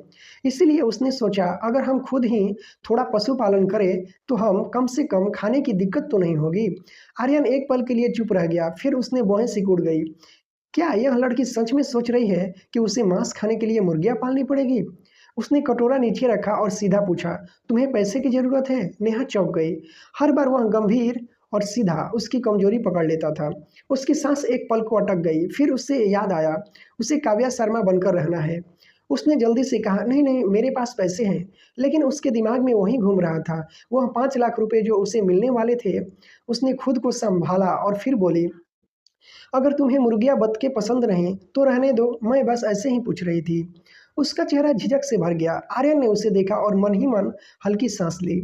इसीलिए उसने सोचा, अगर हम खुद ही थोड़ा पशुपालन करें तो हम कम से कम खाने की दिक्कत तो नहीं होगी। आर्यन एक पल के लिए चुप रह गया, फिर उसने भौहें सिकुड़ गई। क्या यह लड़की सच में सोच रही है कि उसे मांस खाने के लिए मुर्गियां पालनी पड़ेगी? उसने कटोरा नीचे रखा और सीधा पूछा, तुम्हें पैसे की जरूरत है? नेहा चौंक गई। हर बार वह गंभीर और सीधा उसकी कमजोरी पकड़ लेता था। उसकी सांस एक पल को अटक गई, फिर उससे याद आया, उसे काव्या शर्मा बनकर रहना है। उसने जल्दी से कहा, नहीं नहीं मेरे पास पैसे हैं। लेकिन उसके दिमाग में वही घूम रहा था, वह 5 लाख रुपए जो उसे मिलने वाले थे। उसने खुद को संभाला और फिर बोली, अगर तुम्हें मुर्गियाँ बत्तखें पसंद नहीं तो रहने दो, मैं बस ऐसे ही पूछ रही थी। उसका चेहरा झिझक से भर गया। आर्यन ने उसे देखा और मन ही मन हल्की सांस ली।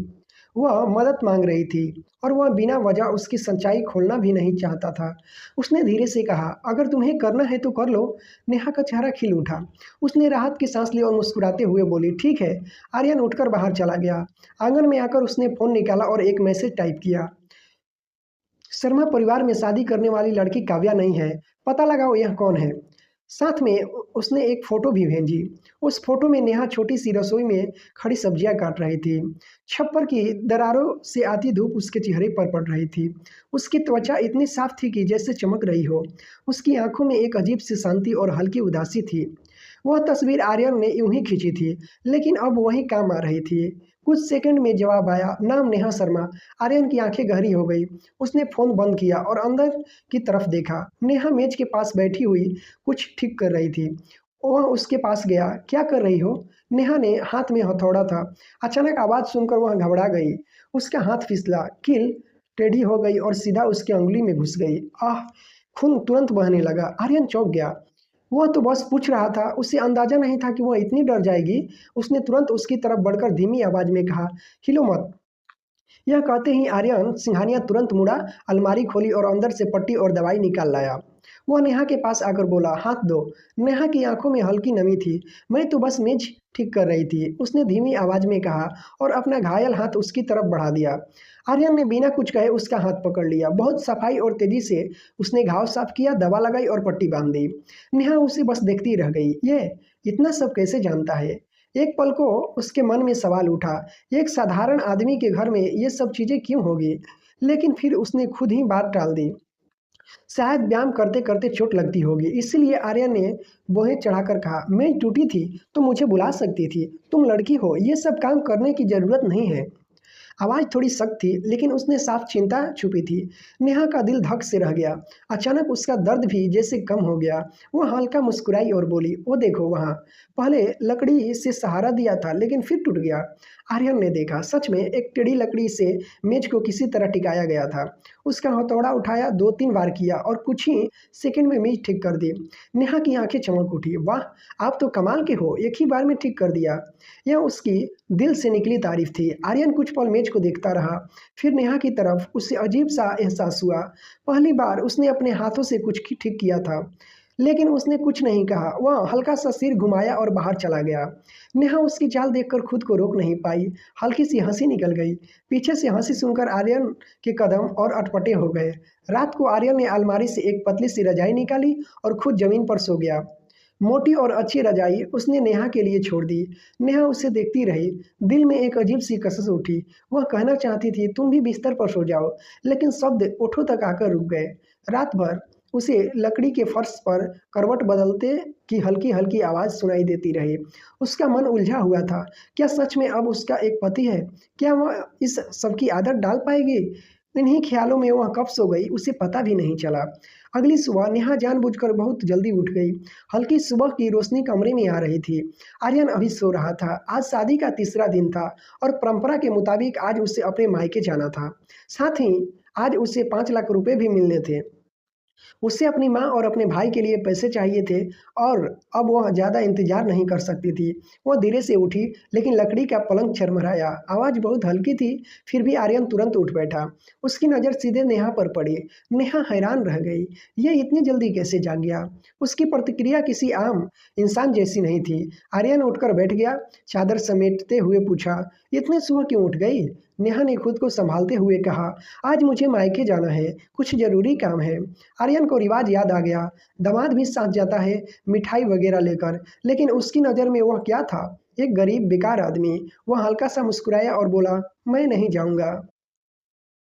वह मदद मांग रही थी और वह बिना वजह उसकी सच्चाई खोलना भी नहीं चाहता था। उसने धीरे से कहा, अगर तुम्हें करना है तो कर लो। नेहा का चेहरा खिल उठा। उसने राहत की सांस ली और मुस्कुराते हुए बोली, ठीक है। आर्यन उठकर बाहर चला गया। आंगन में आकर उसने फोन निकाला और एक मैसेज टाइप किया, शर्मा परिवार में शादी करने वाली लड़की काव्या नहीं है, पता लगाओ यह कौन है। साथ में उसने एक फोटो भी भेजी। उस फोटो में नेहा छोटी सी रसोई में खड़ी सब्जियां काट रही थी। छप्पर की दरारों से आती धूप उसके चेहरे पर पड़ रही थी। उसकी त्वचा इतनी साफ थी कि जैसे चमक रही हो। उसकी आंखों में एक अजीब सी शांति और हल्की उदासी थी। वह तस्वीर आर्यन ने यूं ही खींची थी, लेकिन अब वही काम आ रही थी। कुछ सेकंड में जवाब आया, नाम नेहा शर्मा। आर्यन की आंखें गहरी हो गई। उसने फोन बंद किया और अंदर की तरफ देखा। नेहा मेज के पास बैठी हुई कुछ ठीक कर रही थी। वह उसके पास गया, क्या कर रही हो? नेहा ने हाथ में हथौड़ा था। अचानक आवाज सुनकर वह घबरा गई। उसका हाथ फिसला, कील टेढ़ी हो गई और सीधा उसकी अंगुली में घुस गई। आह! खून तुरंत बहने लगा। आर्यन चौंक गया। वह तो बस पूछ रहा था, उसे अंदाजा नहीं था कि वह इतनी डर जाएगी। उसने तुरंत उसकी तरफ बढ़कर धीमी आवाज में कहा, हिलो मत। यह कहते ही आर्यन सिंघानिया तुरंत मुड़ा, अलमारी खोली और अंदर से पट्टी और दवाई निकाल लाया। वह नेहा के पास आकर बोला, हाथ दो। नेहा की आंखों में हल्की नमी थी। मैं तो बस मेज ठीक कर रही थी, उसने धीमी आवाज में कहा और अपना घायल हाथ उसकी तरफ बढ़ा दिया। आर्यन ने बिना कुछ कहे उसका हाथ पकड़ लिया। बहुत सफाई और तेजी से उसने घाव साफ किया, दवा लगाई और पट्टी बांध दी। नेहा उसे बस देखती रह गई। ये इतना सब कैसे जानता है? एक पल को उसके मन में सवाल उठा, एक साधारण आदमी के घर में ये सब चीजें क्यों होगी? लेकिन फिर उसने खुद ही बात टाल दी। शायद व्यायाम करते करते चोट लगती होगी, इसलिए आर्यन ने बोहे चढ़ाकर कहा, मैं टूटी थी तो मुझे बुला सकती थी, तुम लड़की हो, ये सब काम करने की जरूरत नहीं है। आवाज थोड़ी सख्त थी, लेकिन उसने साफ चिंता छुपी थी। नेहा का दिल धक से रह गया। अचानक उसका दर्द भी जैसे कम हो गया। वह हल्का मुस्कुराई और बोली, वो देखो वहाँ। पहले लकड़ी से सहारा दिया था, लेकिन फिर टूट गया। आर्यन ने देखा, सच में एक टेढ़ी लकड़ी से मेज को किसी तरह टिकाया गया था। उसका हथौड़ा उठाया, 2-3 बार किया और कुछ ही सेकंड में मेज ठीक कर दी। नेहा की आंखें चमक उठी। वाह, आप तो कमाल के हो, एक ही बार में ठीक कर दिया। यह उसकी दिल से निकली तारीफ थी। आर्यन कुछ पल मेज को देखता रहा, फिर नेहा की तरफ। उसे अजीब सा एहसास हुआ। पहली बार उसने अपने हाथों से कुछ ठीक किया था, लेकिन उसने कुछ नहीं कहा। वह हल्का सा सिर घुमाया और बाहर चला गया। नेहा उसकी चाल देखकर खुद को रोक नहीं पाई। हल्की सी हंसी निकल गई। पीछे से हंसी सुनकर आर्यन के कदम और अटपटे हो गए। रात को आर्यन ने अलमारी से एक पतली सी रजाई निकाली और खुद जमीन पर सो गया। मोटी और अच्छी रजाई उसने नेहा के लिए छोड़ दी। नेहा उसे देखती रही। दिल में एक अजीब सी कसक उठी। वह कहना चाहती थी, तुम भी बिस्तर पर सो जाओ, लेकिन शब्द ओठों तक आकर रुक गए। रात भर उसे लकड़ी के फर्श पर करवट बदलते की हल्की हल्की आवाज सुनाई देती रही। उसका मन उलझा हुआ था। क्या सच में अब उसका एक पति है? क्या वह इस सब की आदत डाल पाएगी? इन्हीं ख्यालों में वह कब सो गई, उसे पता भी नहीं चला। अगली सुबह नेहा जानबूझकर बहुत जल्दी उठ गई। हल्की सुबह की रोशनी कमरे में आ रही थी। आर्यन अभी सो रहा था। आज शादी का तीसरा दिन था और परंपरा के मुताबिक आज उसे अपने मायके जाना था। साथ ही आज उसे 5 लाख रुपए भी मिलने थे। उसे अपनी माँ और अपने भाई के लिए पैसे चाहिए थे और अब वह ज़्यादा इंतजार नहीं कर सकती थी। वह धीरे से उठी, लेकिन लकड़ी का पलंग झरमराया। आवाज़ बहुत हल्की थी, फिर भी आर्यन तुरंत उठ बैठा। उसकी नज़र सीधे नेहा पर पड़ी। नेहा हैरान रह गई। ये इतनी जल्दी कैसे जाग गया? उसकी प्रतिक्रिया किसी आम इंसान जैसी नहीं थी। आर्यन उठकर बैठ गया, चादर समेटते हुए पूछा, इतने सुबह क्यों उठ गई? नेहा ने खुद को संभालते हुए कहा, आज मुझे मायके जाना है, कुछ जरूरी काम है। आर्यन को रिवाज याद आ गया। दामाद भी साथ जाता है मिठाई वगैरह लेकर, लेकिन उसकी नज़र में वह क्या था? एक गरीब बेकार आदमी। वह हल्का सा मुस्कुराया और बोला, मैं नहीं जाऊंगा।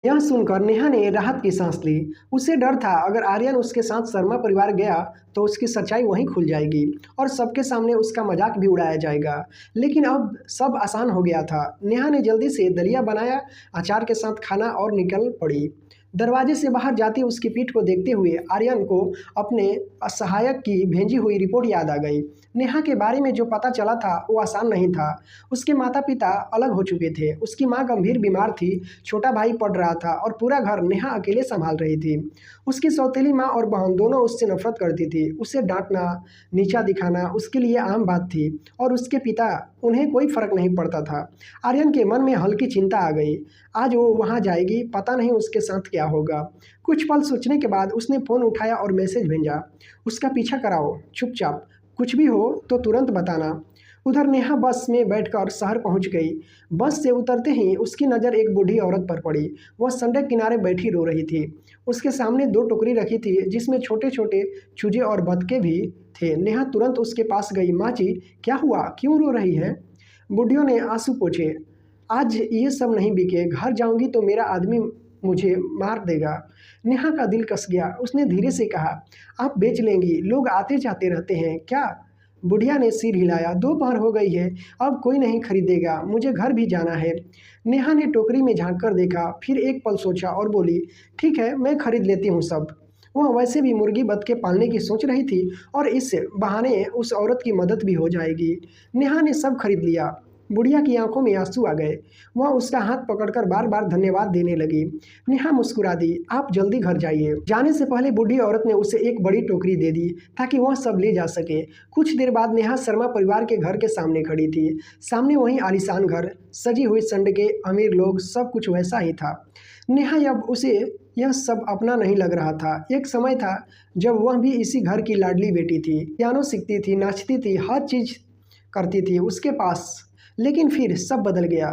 यह सुनकर नेहा ने राहत की सांस ली। उसे डर था, अगर आर्यन उसके साथ शर्मा परिवार गया तो उसकी सच्चाई वहीं खुल जाएगी और सबके सामने उसका मजाक भी उड़ाया जाएगा। लेकिन अब सब आसान हो गया था। नेहा ने जल्दी से दलिया बनाया, अचार के साथ खाना और निकल पड़ी। दरवाजे से बाहर जाती उसकी पीठ को देखते हुए आर्यन को अपने सहायक की भेजी हुई रिपोर्ट याद आ गई। नेहा के बारे में जो पता चला था वो आसान नहीं था। उसके माता पिता अलग हो चुके थे, उसकी माँ गंभीर बीमार थी, छोटा भाई पढ़ रहा था और पूरा घर नेहा अकेले संभाल रही थी। उसकी सौतेली माँ और बहन दोनों उससे नफरत करती थी। उसे डांटना, नीचा दिखाना उसके लिए आम बात थी और उसके पिता उन्हें कोई फर्क नहीं पड़ता था। आर्यन के मन में हल्की चिंता आ गई। आज वो वहाँ जाएगी, पता नहीं उसके साथ क्या होगा। कुछ पल सोचने के बाद उसने फ़ोन उठाया और मैसेज भेजा, उसका पीछा कराओ, चुपचाप, कुछ भी हो तो तुरंत बताना। उधर नेहा बस में बैठकर शहर पहुंच गई। बस से उतरते ही उसकी नज़र एक बूढ़ी औरत पर पड़ी। वह सड़क किनारे बैठी रो रही थी। उसके सामने 2 टोकरी रखी थी जिसमें छोटे छोटे चूजे और बतखे भी थे। नेहा तुरंत उसके पास गई। माँ जी, क्या हुआ, क्यों रो रही है? बूढ़ियों ने आंसू पोंछे। आज ये सब नहीं बिके, घर जाऊंगी तो मेरा आदमी मुझे मार देगा। नेहा का दिल कस गया। उसने धीरे से कहा, आप बेच लेंगी, लोग आते जाते रहते हैं क्या? बुढ़िया ने सिर हिलाया। दोपहर हो गई है, अब कोई नहीं खरीदेगा, मुझे घर भी जाना है। नेहा ने टोकरी में झांक कर देखा, फिर एक पल सोचा और बोली, ठीक है, मैं खरीद लेती हूँ सब। वह वैसे भी मुर्गी बतखे पालने की सोच रही थी और इस बहाने उस औरत की मदद भी हो जाएगी। नेहा ने सब खरीद लिया। बुढ़िया की आंखों में आंसू आ गए। वह उसका हाथ पकड़कर बार बार धन्यवाद देने लगी। नेहा मुस्कुरा दी। आप जल्दी घर जाइए। जाने से पहले बूढ़ी औरत ने उसे एक बड़ी टोकरी दे दी ताकि वह सब ले जा सके। कुछ देर बाद नेहा शर्मा परिवार के घर के सामने खड़ी थी। सामने वही आलीशान घर, सजी हुई सड़कें, अमीर लोग, सब कुछ वैसा ही था। नेहा अब उसे यह सब अपना नहीं लग रहा था। एक समय था जब वह भी इसी घर की लाडली बेटी थी। पियानो सीखती थी, नाचती थी, हर चीज़ करती थी उसके पास। लेकिन फिर सब बदल गया।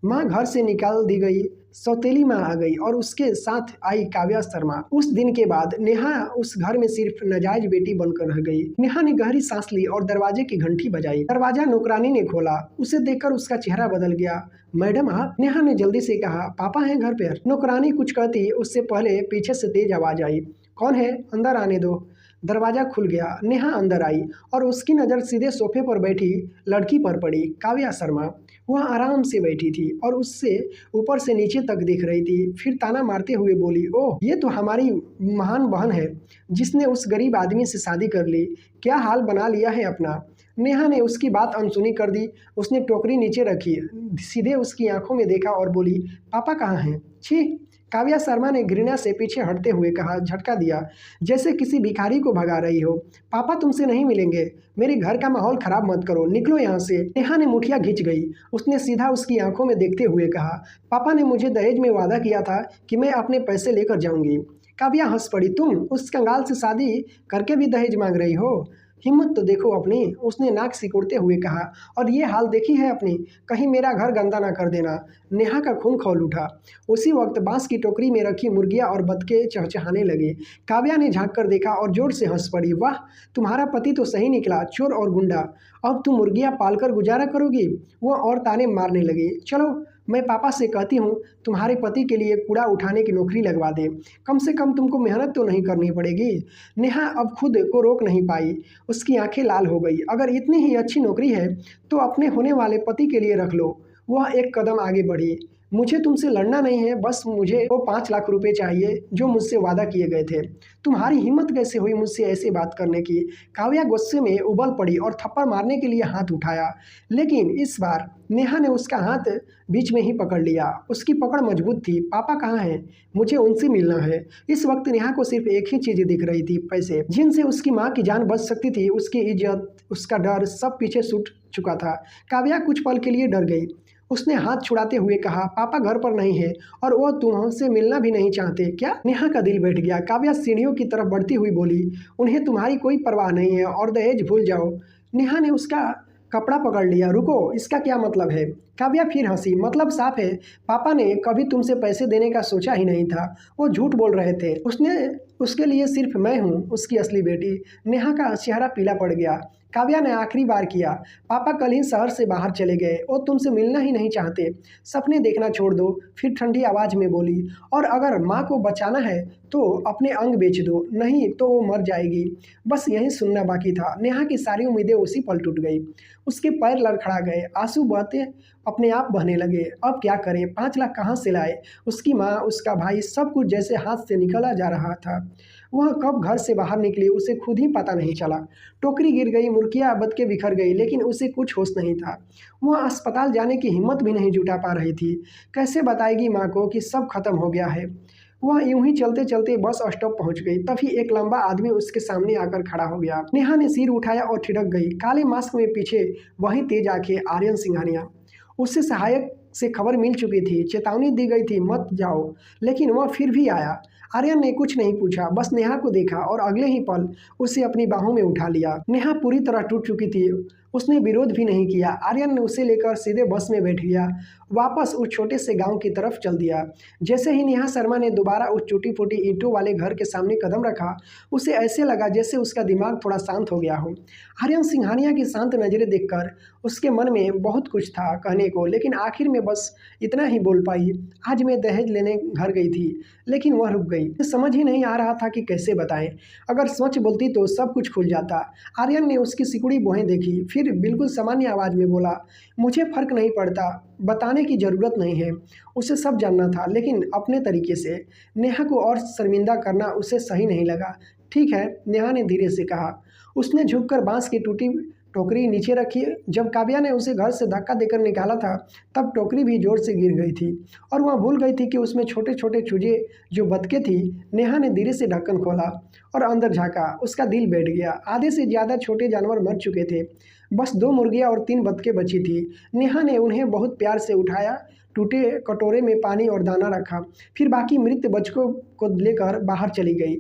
माँ घर से निकाल दी गई, सौतेली माँ आ गई और उसके साथ आई काव्या शर्मा। उस दिन के बाद नेहा उस घर में सिर्फ नाजायज बेटी बनकर रह गई। नेहा ने गहरी सांस ली और दरवाजे की घंटी बजाई। दरवाजा नौकरानी ने खोला। उसे देखकर उसका चेहरा बदल गया। मैडम आप? नेहा ने जल्दी से कहा, पापा हैं घर पर। नौकरानी कुछ कहती उससे पहले पीछे से तेज आवाज आई, कौन है, अंदर आने दो। दरवाजा खुल गया। नेहा अंदर आई और उसकी नज़र सीधे सोफे पर बैठी लड़की पर पड़ी, काव्या शर्मा। वह आराम से बैठी थी और उससे ऊपर से नीचे तक देख रही थी। फिर ताना मारते हुए बोली, ओह, ये तो हमारी महान बहन है जिसने उस गरीब आदमी से शादी कर ली। क्या हाल बना लिया है अपना। नेहा ने उसकी बात अनसुनी कर दी। उसने टोकरी नीचे रखी, सीधे उसकी आंखों में देखा और बोली, पापा कहाँ हैं? छी। काव्या शर्मा ने घृणा से पीछे हटते हुए कहा, झटका दिया जैसे किसी भिखारी को भगा रही हो। पापा तुमसे नहीं मिलेंगे, मेरे घर का माहौल खराब मत करो, निकलो यहाँ से। नेहा ने मुठिया खींच गई। उसने सीधा उसकी आंखों में देखते हुए कहा, पापा ने मुझे दहेज में वादा किया था कि मैं अपने पैसे लेकर जाऊंगी। काव्या हंस पड़ी, तुम उस कंगाल से शादी करके भी दहेज मांग रही हो? हिम्मत तो देखो अपनी। उसने नाक सिकुड़ते हुए कहा, और ये हाल देखी है अपनी, कहीं मेरा घर गंदा ना कर देना। नेहा का खून खौल उठा। उसी वक्त बांस की टोकरी में रखी मुर्गियां और बतखे चहचहाने लगे। काव्या ने झांक कर देखा और जोर से हंस पड़ी, वाह, तुम्हारा पति तो सही निकला, चोर और गुंडा। अब तुम मुर्गियां पालकर गुजारा करोगी? वह और ताने मारने लगी। चलो, मैं पापा से कहती हूँ तुम्हारे पति के लिए कूड़ा उठाने की नौकरी लगवा दे, कम से कम तुमको मेहनत तो नहीं करनी पड़ेगी। नेहा अब खुद को रोक नहीं पाई। उसकी आंखें लाल हो गई। अगर इतनी ही अच्छी नौकरी है तो अपने होने वाले पति के लिए रख लो। वह एक कदम आगे बढ़ी। मुझे तुमसे लड़ना नहीं है, बस मुझे वो 5 लाख रुपए चाहिए जो मुझसे वादा किए गए थे। तुम्हारी हिम्मत कैसे हुई मुझसे ऐसी बात करने की? काव्या गुस्से में उबल पड़ी और थप्पड़ मारने के लिए हाथ उठाया, लेकिन इस बार नेहा ने उसका हाथ बीच में ही पकड़ लिया। उसकी पकड़ मजबूत थी। पापा कहाँ हैं? मुझे उनसे मिलना है। इस वक्त नेहा को सिर्फ एक ही चीज़ दिख रही थी, पैसे, जिनसे उसकी माँ की जान बच सकती थी। उसकी इज्जत, उसका डर, सब पीछे छूट चुका था। काव्या कुछ पल के लिए डर गई। उसने हाथ छुड़ाते हुए कहा, पापा घर पर नहीं है और वो तुमसे मिलना भी नहीं चाहते क्या? नेहा का दिल बैठ गया। काव्या सीढ़ियों की तरफ बढ़ती हुई बोली, उन्हें तुम्हारी कोई परवाह नहीं है और दहेज भूल जाओ। नेहा ने उसका कपड़ा पकड़ लिया। रुको, इसका क्या मतलब है? काव्या फिर हंसी। मतलब साफ है, पापा ने कभी तुमसे पैसे देने का सोचा ही नहीं था, वो झूठ बोल रहे थे। उसने उसके लिए सिर्फ मैं हूँ उसकी असली बेटी। नेहा का चेहरा पीला पड़ गया। काव्या ने आखिरी बार किया। पापा कल ही शहर से बाहर चले गए और तुमसे मिलना ही नहीं चाहते। सपने देखना छोड़ दो। फिर ठंडी आवाज़ में बोली, और अगर माँ को बचाना है तो अपने अंग बेच दो, नहीं तो वो मर जाएगी। बस यही सुनना बाकी था। नेहा की सारी उम्मीदें उसी पल टूट गई। उसके पैर लड़खड़ा गए, आंसू बहते अपने आप बहने लगे। अब क्या करे, 5 लाख कहाँ से लाए? उसकी माँ, उसका भाई, सब कुछ जैसे हाथ से निकला जा रहा था। वह कब घर से बाहर निकली उसे खुद ही पता नहीं चला। टोकरी गिर गई, मुर्गियाँ बतके बिखर गई, लेकिन उसे कुछ होश नहीं था। वह अस्पताल जाने की हिम्मत भी नहीं जुटा पा रही थी। कैसे बताएगी माँ को कि सब खत्म हो गया है? वह यूं ही चलते चलते बस स्टॉप पहुंच गई। तभी एक लंबा आदमी उसके सामने आकर खड़ा हो गया। नेहा ने सिर उठाया और ठिठक गई। काले मास्क में पीछे वही तेज आंखें, आर्यन सिंघानिया। उससे सहायक से खबर मिल चुकी थी, चेतावनी दी गई थी मत जाओ, लेकिन वह फिर भी आया। आर्यन ने कुछ नहीं पूछा, बस नेहा को देखा और अगले ही पल उसे अपनी बाहों में उठा लिया। नेहा पूरी तरह टूट चुकी थी। उसने विरोध भी नहीं किया। आर्यन ने उसे लेकर सीधे बस में बैठ लिया, वापस उस छोटे से गांव की तरफ चल दिया। जैसे ही नेहा शर्मा ने दोबारा उस टूटी फूटी ईंटों वाले घर के सामने कदम रखा, उसे ऐसे लगा जैसे उसका दिमाग थोड़ा शांत हो गया हो। आर्यन सिंघानिया की शांत नज़रें देखकर उसके मन में बहुत कुछ था कहने को, लेकिन आखिर में बस इतना ही बोल पाई, आज मैं दहेज लेने घर गई थी। लेकिन वह रुक गई। समझ ही नहीं आ रहा था कि कैसे बताएं। अगर सच बोलती तो सब कुछ खुल जाता। आर्यन ने उसकी सिकुड़ी भौहें देखी, फिर बिल्कुल सामान्य आवाज़ में बोला, मुझे फर्क नहीं पड़ता, बताने की ज़रूरत नहीं है। उसे सब जानना था, लेकिन अपने तरीके से। नेहा को और शर्मिंदा करना उसे सही नहीं लगा। ठीक है, नेहा ने धीरे से कहा। उसने झुककर बांस की टूटी टोकरी नीचे रखी। जब काव्या ने उसे घर से धक्का देकर निकाला था, तब टोकरी भी जोर से गिर गई थी और वह भूल गई थी कि उसमें छोटे छोटे चूजे जो बतके थी। नेहा ने धीरे से ढक्कन खोला और अंदर झाँका। उसका दिल बैठ गया। आधे से ज़्यादा छोटे जानवर मर चुके थे। बस 2 मुर्गियाँ और 3 बतखें बची थी। नेहा ने उन्हें बहुत प्यार से उठाया, टूटे कटोरे में पानी और दाना रखा, फिर बाकी मृत बच्चों को लेकर बाहर चली गई।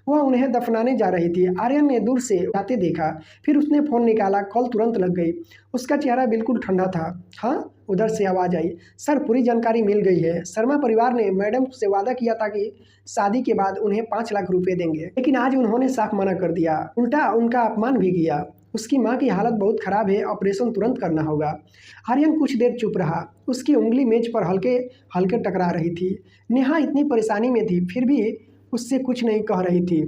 वह उन्हें दफनाने जा रही थी। आर्यन ने दूर से जाते देखा, फिर उसने फ़ोन निकाला। कॉल तुरंत लग गई। उसका चेहरा बिल्कुल ठंडा था। हाँ, उधर से आवाज़ आई, सर पूरी जानकारी मिल गई है। शर्मा परिवार ने मैडम से वादा किया था कि शादी के बाद उन्हें 5 लाख रुपए देंगे, लेकिन आज उन्होंने साफ मना कर दिया, उल्टा उनका अपमान भी किया। उसकी माँ की हालत बहुत ख़राब है, ऑपरेशन तुरंत करना होगा। आर्यन कुछ देर चुप रहा। उसकी उंगली मेज पर हल्के हल्के टकरा रही थी। नेहा इतनी परेशानी में थी, फिर भी उससे कुछ नहीं कह रही थी।